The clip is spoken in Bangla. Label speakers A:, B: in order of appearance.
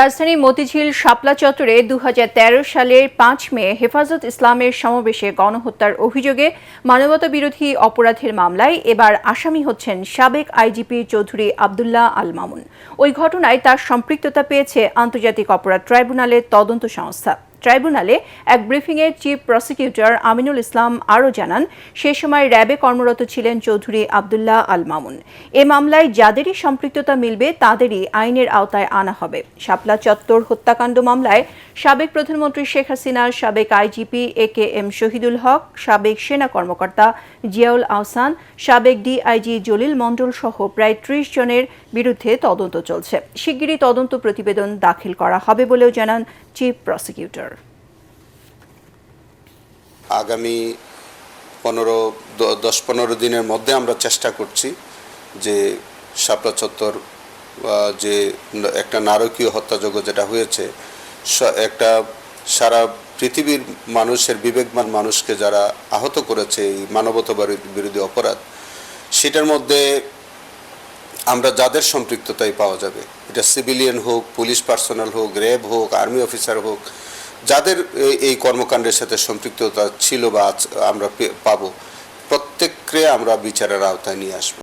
A: রাজধানী মতিঝিল শাপলা চত্বরে 2013 সালের 5 মে হেফাজত ইসলামের সমাবেশে গণহত্যার অভিযোগে মানবতাবিরোধী অপরাধের মামলায় এবার আসামি হচ্ছেন সাবেক আইজিপি চৌধুরী আব্দুল্লাহ আল মামুন। ওই ঘটনায় তার সম্পৃক্ততা পেয়েছে আন্তর্জাতিক অপরাধ ট্রাইব্যুনালের তদন্ত সংস্থা। ট্রাইব্যুনালে এক ব্রিফিংয়ে চিফ প্রসিকিউটর আমিনুল ইসলাম আরও জানান, সে সময় র্যাবে কর্মরত ছিলেন চৌধুরী আব্দুল্লাহ আল মামুন। এ মামলায় যাদেরই সম্পৃক্ততা মিলবে তাদেরই আইনের আওতায় আনা হবে। শাপলা চত্বর হত্যাকাণ্ড মামলায় সাবেক প্রধানমন্ত্রী শেখ হাসিনার সাবেক আইজিপি AKM শহীদুল হক, সাবেক সেনা কর্মকর্তা জিয়াউল আহসান, সাবেক ডিআইজি জলিল মণ্ডল সহ প্রায় 30 জনের বিরুদ্ধে তদন্ত চলছে। শিগগিরই তদন্ত প্রতিবেদন দাখিল করা হবে বলেও জানান চিফ প্রসিকিউটর।
B: আগামী 10-15 দিনের মধ্যে আমরা চেষ্টা করছি যে শাপলা চত্বর যে একটা নারকীয় হত্যাযজ্ঞ যেটা হয়েছে, একটা সারা পৃথিবীর মানুষের বিবেকবান মানুষকে যারা আহত করেছে এই মানবতা বিরোধী অপরাধ, সেটার মধ্যে আমরা যাদের সম্পৃক্ততাই পাওয়া যাবে, এটা সিভিলিয়ান হোক, পুলিশ পার্সোনাল হোক, র্যাব হোক, আর্মি অফিসার হোক, যাদের এই কর্মকাণ্ডের সাথে সম্পৃক্ততা ছিল বা আমরা পাবো, প্রত্যেককে আমরা বিচারের আওতায় নিয়ে আসবো।